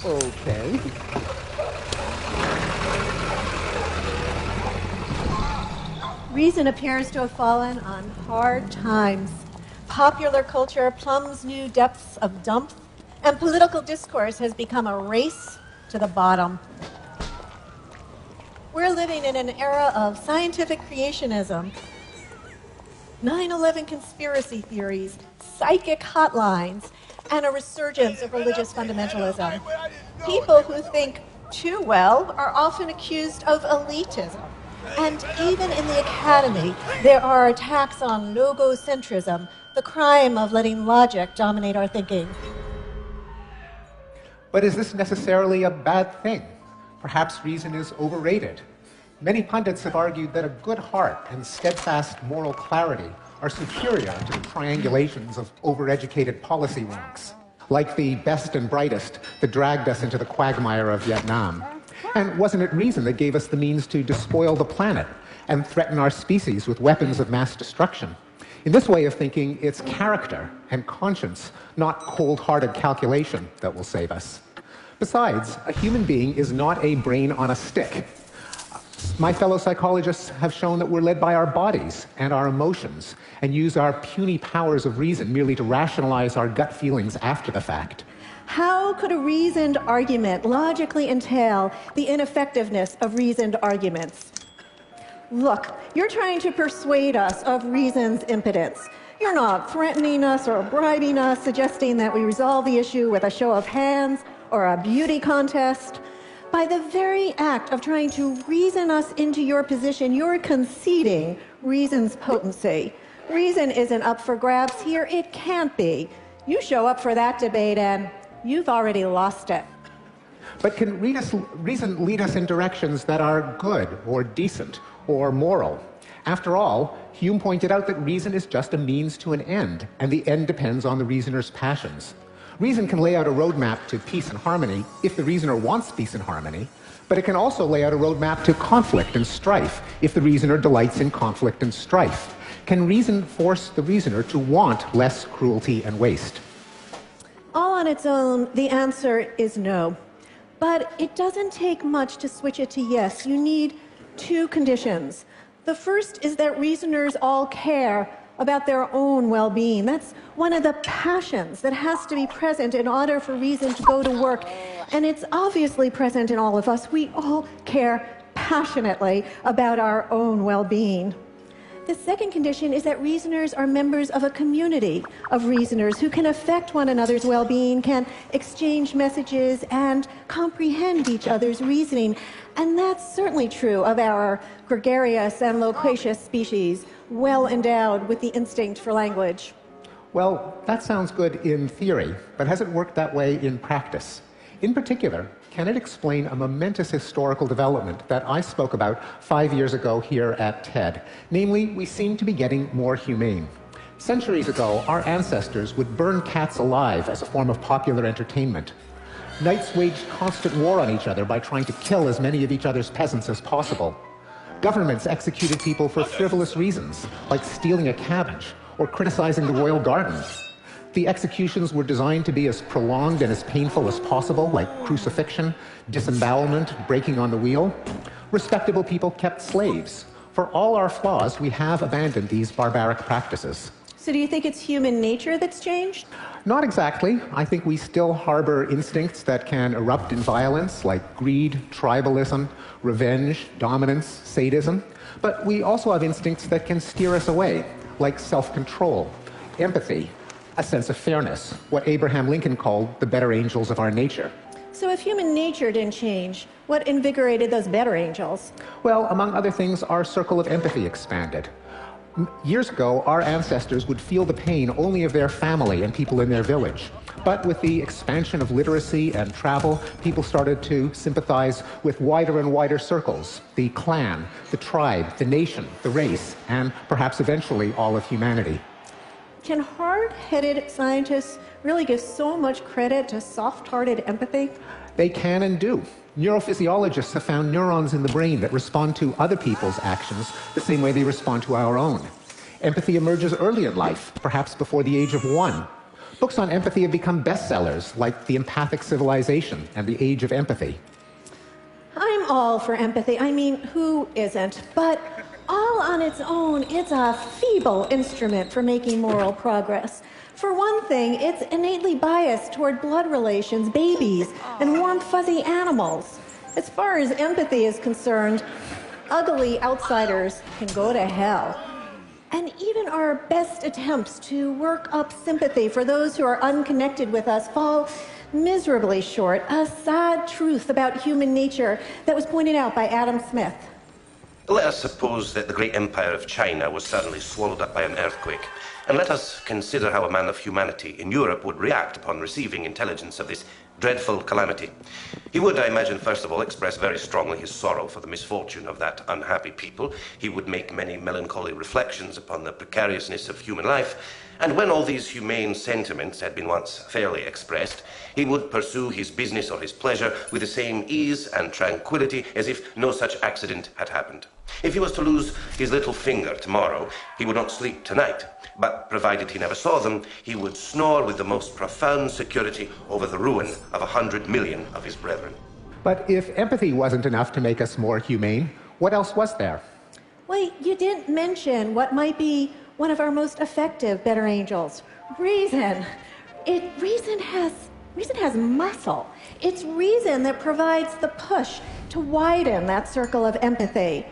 Okay. Reason appears to have fallen on hard times. Popular culture plumbs new depths of dump, and political discourse has become a race to the bottom. We're living in an era of scientific creationism, 9/11 conspiracy theories, psychic hotlines, and a resurgence of religious fundamentalism. People who think too well are often accused of elitism. And even in the academy, there are attacks on logocentrism, the crime of letting logic dominate our thinking. But is this necessarily a bad thing? Perhaps reason is overrated. Many pundits have argued that a good heart and steadfast moral clarity are superior to the triangulations of overeducated policy wonks, like the best and brightest that dragged us into the quagmire of Vietnam. And wasn't it reason that gave us the means to despoil the planet and threaten our species with weapons of mass destruction? In this way of thinking, it's character and conscience, not cold-hearted calculation, that will save us. Besides, a human being is not a brain on a stick. My fellow psychologists have shown that we're led by our bodies and our emotions and use our puny powers of reason merely to rationalize our gut feelings after the fact. How could a reasoned argument logically entail the ineffectiveness of reasoned arguments? Look, you're trying to persuade us of reason's impotence. You're not threatening us or bribing us, suggesting that we resolve the issue with a show of hands or a beauty contest. By the very act of trying to reason us into your position, you're conceding reason's potency. Reason isn't up for grabs here. It can't be. You show up for that debate and you've already lost it. But can reason lead us in directions that are good or decent or moral? After all, Hume pointed out that reason is just a means to an end, and the end depends on the reasoner's passions. Reason can lay out a roadmap to peace and harmony if the reasoner wants peace and harmony, but it can also lay out a roadmap to conflict and strife if the reasoner delights in conflict and strife. Can reason force the reasoner to want less cruelty and waste? All on its own, the answer is no. But it doesn't take much to switch it to yes. You need two conditions. The first is that reasoners all care about their own well-being. That's one of the passions that has to be present in order for reason to go to work. And it's obviously present in all of us. We all care passionately about our own well-being. The second condition is that reasoners are members of a community of reasoners who can affect one another's well-being, can exchange messages, and comprehend each other's reasoning. And that's certainly true of our gregarious and loquacious species, well endowed with the instinct for language. Well, that sounds good in theory, but has it worked that way in practice? In particular, can it explain a momentous historical development that I spoke about 5 years ago here at TED? Namely, we seem to be getting more humane. Centuries ago, our ancestors would burn cats alive as a form of popular entertainment. Knights waged constant war on each other by trying to kill as many of each other's peasants as possible. Governments executed people for frivolous reasons, like stealing a cabbage or criticizing the royal garden. The executions were designed to be as prolonged and as painful as possible, like crucifixion, disembowelment, breaking on the wheel. Respectable people kept slaves. For all our flaws, we have abandoned these barbaric practices. So do you think it's human nature that's changed? Not exactly. I think we still harbor instincts that can erupt in violence, like greed, tribalism, revenge, dominance, sadism. But we also have instincts that can steer us away, like self-control, empathy, a sense of fairness, what Abraham Lincoln called the better angels of our nature. So if human nature didn't change, what invigorated those better angels? Well, among other things, our circle of empathy expanded. Years ago, our ancestors would feel the pain only of their family and people in their village. But with the expansion of literacy and travel, people started to sympathize with wider and wider circles: the clan, the tribe, the nation, the race, and perhaps eventually all of humanity. Can hard-headed scientists really give so much credit to soft-hearted empathy? They can and do. Neurophysiologists have found neurons in the brain that respond to other people's actions the same way they respond to our own. Empathy emerges early in life, perhaps before the age of 1. Books on empathy have become bestsellers, like The Empathic Civilization and The Age of Empathy. I'm all for empathy. I mean, who isn't? But all on its own, it's a feeble instrument for making moral progress. For one thing, it's innately biased toward blood relations, babies, and warm, fuzzy animals. As far as empathy is concerned, ugly outsiders can go to hell. And even our best attempts to work up sympathy for those who are unconnected with us fall miserably short, a sad truth about human nature that was pointed out by Adam Smith. Let us suppose that the great empire of China was suddenly swallowed up by an earthquake, and let us consider how a man of humanity in Europe would react upon receiving intelligence of this dreadful calamity. He would, I imagine, first of all, express very strongly his sorrow for the misfortune of that unhappy people. He would make many melancholy reflections upon the precariousness of human life, and when all these humane sentiments had been once fairly expressed, he would pursue his business or his pleasure with the same ease and tranquility as if no such accident had happened. If he was to lose his little finger tomorrow, he would not sleep tonight, but provided he never saw them, he would snore with the most profound security over the ruin of 100 million of his brethren. But if empathy wasn't enough to make us more humane, what else was there? Well, you didn't mention what might be one of our most effective better angels, reason. Reason has muscle. It's reason that provides the push to widen that circle of empathy.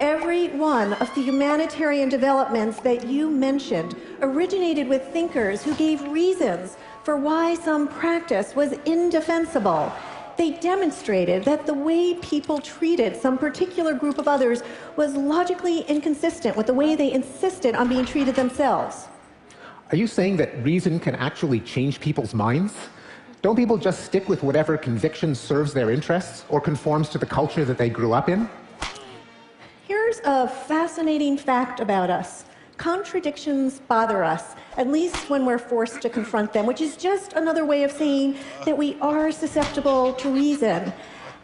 Every one of the humanitarian developments that you mentioned originated with thinkers who gave reasons for why some practice was indefensible. They demonstrated that the way people treated some particular group of others was logically inconsistent with the way they insisted on being treated themselves. Are you saying that reason can actually change people's minds? Don't people just stick with whatever conviction serves their interests or conforms to the culture that they grew up in? Here's a fascinating fact about us. Contradictions bother us, at least when we're forced to confront them, which is just another way of saying that we are susceptible to reason.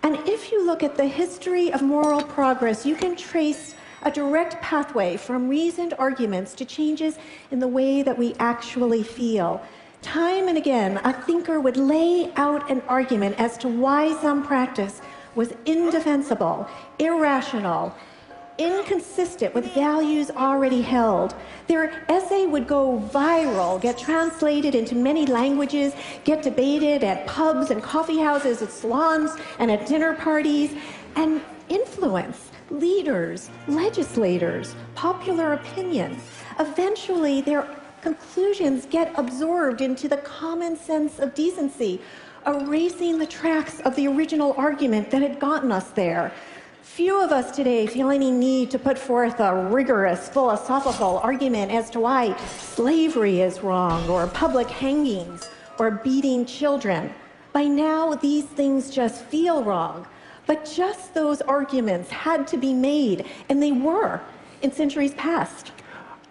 And if you look at the history of moral progress, you can trace a direct pathway from reasoned arguments to changes in the way that we actually feel. Time and again, a thinker would lay out an argument as to why some practice was indefensible, irrational, inconsistent with values already held. Their essay would go viral, get translated into many languages, get debated at pubs and coffee houses, at salons and at dinner parties, and influence leaders, legislators, popular opinion. Eventually, their conclusions get absorbed into the common sense of decency, erasing the tracks of the original argument that had gotten us there. Few of us today feel any need to put forth a rigorous philosophical argument as to why slavery is wrong, or public hangings, or beating children. By now, these things just feel wrong. But just those arguments had to be made, and they were, in centuries past.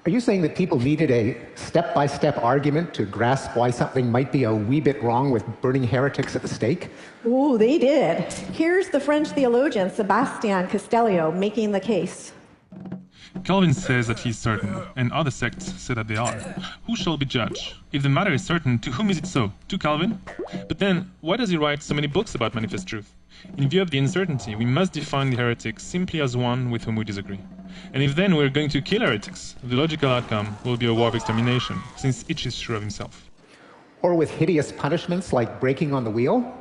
Are you saying that people needed a step-by-step argument to grasp why something might be a wee bit wrong with burning heretics at the stake? Oh, they did. Here's the French theologian Sebastian Castellio making the case. Calvin says that he is certain, and other sects say that they are. Who shall be judge? If the matter is certain, to whom is it so? To Calvin? But then, why does he write so many books about manifest truth? In view of the uncertainty, we must define the heretic simply as one with whom we disagree. And if then we're going to kill heretics, the logical outcome will be a war of extermination, since each is sure of himself. Or with hideous punishments like breaking on the wheel?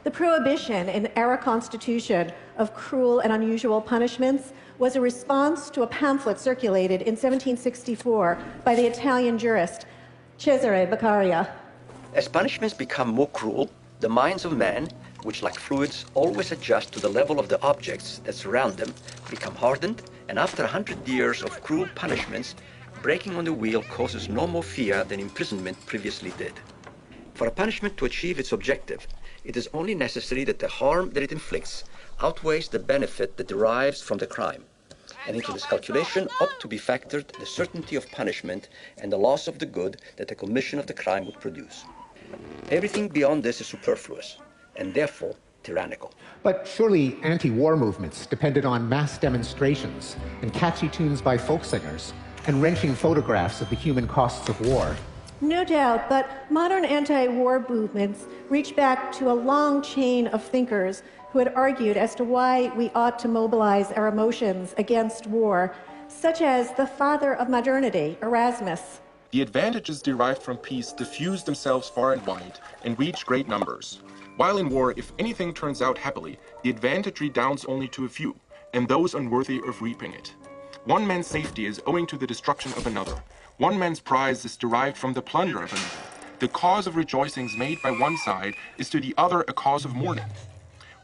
The prohibition in our Constitution of cruel and unusual punishments was a response to a pamphlet circulated in 1764 by the Italian jurist Cesare Beccaria. As punishments become more cruel, the minds of men, which like fluids always adjust to the level of the objects that surround them, become hardened, and after 100 years of cruel punishments, breaking on the wheel causes no more fear than imprisonment previously did. For a punishment to achieve its objective, it is only necessary that the harm that it inflicts outweighs the benefit that derives from the crime. And into this calculation ought to be factored the certainty of punishment and the loss of the good that the commission of the crime would produce. Everything beyond this is superfluous, and therefore tyrannical. But surely anti-war movements depended on mass demonstrations and catchy tunes by folk singers and wrenching photographs of the human costs of war. No doubt, but modern anti-war movements reach back to a long chain of thinkers who had argued as to why we ought to mobilize our emotions against war, such as the father of modernity, Erasmus. The advantages derived from peace diffuse themselves far and wide and reach great numbers. While in war, if anything turns out happily, the advantage redounds only to a few, and those unworthy of reaping it. One man's safety is owing to the destruction of another. One man's prize is derived from the plunder of another. The cause of rejoicings made by one side is to the other a cause of mourning.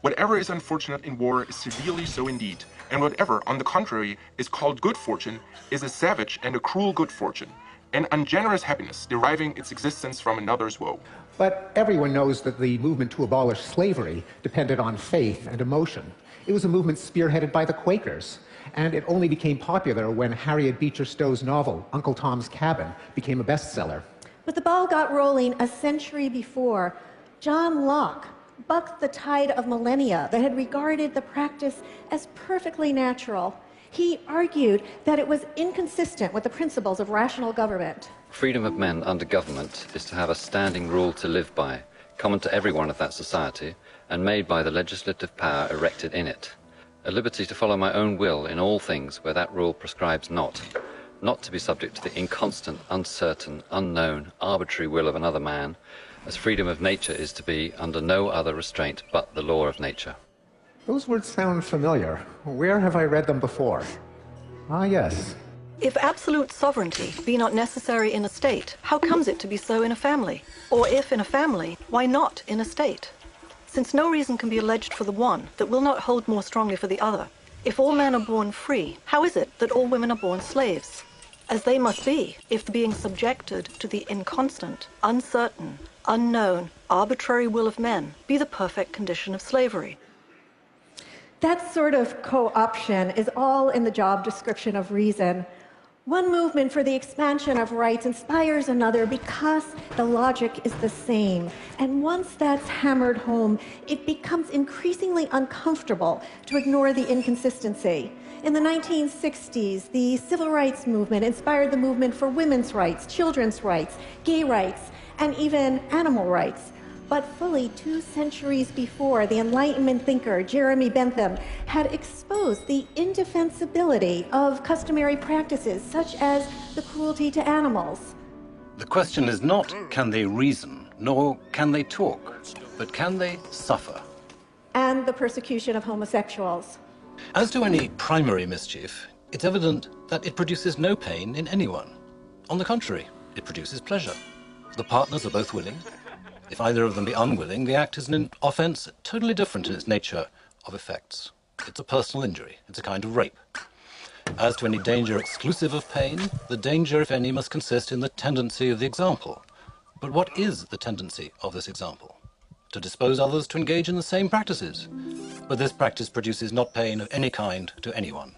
Whatever is unfortunate in war is severely so indeed, and whatever, on the contrary, is called good fortune is a savage and a cruel good fortune, an ungenerous happiness deriving its existence from another's woe. But everyone knows that the movement to abolish slavery depended on faith and emotion. It was a movement spearheaded by the Quakers, and it only became popular when Harriet Beecher Stowe's novel, Uncle Tom's Cabin, became a bestseller. But the ball got rolling a century before. John Locke bucked the tide of millennia that had regarded the practice as perfectly natural. He argued that it was inconsistent with the principles of rational government. Freedom of men under government is to have a standing rule to live by, common to everyone of that society, and made by the legislative power erected in it. A liberty to follow my own will in all things where that rule prescribes not to be subject to the inconstant, uncertain, unknown, arbitrary will of another man, as freedom of nature is to be under no other restraint but the law of nature. Those words sound familiar. Where have I read them before? Ah, yes. If absolute sovereignty be not necessary in a state, how comes it to be so in a family? Or if in a family, why not in a state? Since no reason can be alleged for the one that will not hold more strongly for the other. If all men are born free, how is it that all women are born slaves? As they must be, if being subjected to the inconstant, uncertain, unknown, arbitrary will of men be the perfect condition of slavery. That sort of co-option is all in the job description of reason. One movement for the expansion of rights inspires another because the logic is the same. And once that's hammered home, it becomes increasingly uncomfortable to ignore the inconsistency. In the 1960s, the civil rights movement inspired the movement for women's rights, children's rights, gay rights, and even animal rights. But fully 2 centuries before, the Enlightenment thinker Jeremy Bentham had exposed the indefensibility of customary practices such as the cruelty to animals. The question is not can they reason, nor can they talk, but can they suffer? And the persecution of homosexuals. As to any primary mischief, it's evident that it produces no pain in anyone. On the contrary, it produces pleasure. The partners are both willing. If either of them be unwilling, the act is an offence totally different in its nature of effects. It's a personal injury. It's a kind of rape. As to any danger exclusive of pain, the danger, if any, must consist in the tendency of the example. But what is the tendency of this example? To dispose others to engage in the same practices. But this practice produces not pain of any kind to anyone.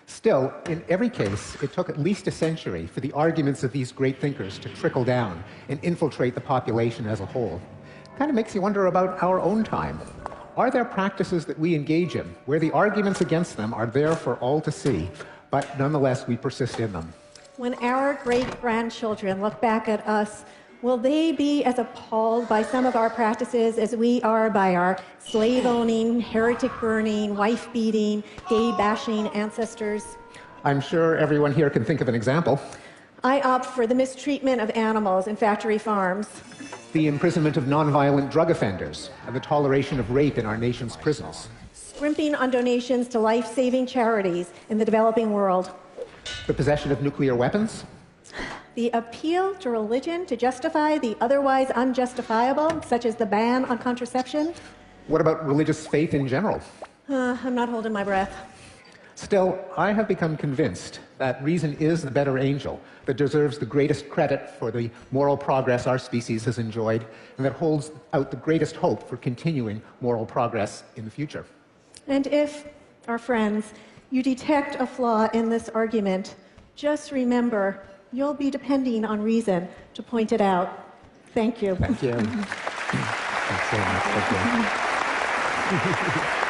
Still, in every case, it took at least a century for the arguments of these great thinkers to trickle down and infiltrate the population as a whole. It kind of makes you wonder about our own time. Are there practices that we engage in where the arguments against them are there for all to see, but nonetheless we persist in them? When our great-grandchildren look back at us, will they be as appalled by some of our practices as we are by our slave-owning, heretic-burning, wife-beating, gay-bashing ancestors? I'm sure everyone here can think of an example. I opt for the mistreatment of animals in factory farms. The imprisonment of nonviolent drug offenders and the toleration of rape in our nation's prisons. Scrimping on donations to life-saving charities in the developing world. The possession of nuclear weapons. The appeal to religion to justify the otherwise unjustifiable, such as the ban on contraception. What about religious faith in general? I'm not holding my breath. Still, I have become convinced that reason is the better angel that deserves the greatest credit for the moral progress our species has enjoyed and that holds out the greatest hope for continuing moral progress in the future. And if, our friends, you detect a flaw in this argument, just remember you'll be depending on reason to point it out. Thank you. Thank you. Thanks so much. Thank you.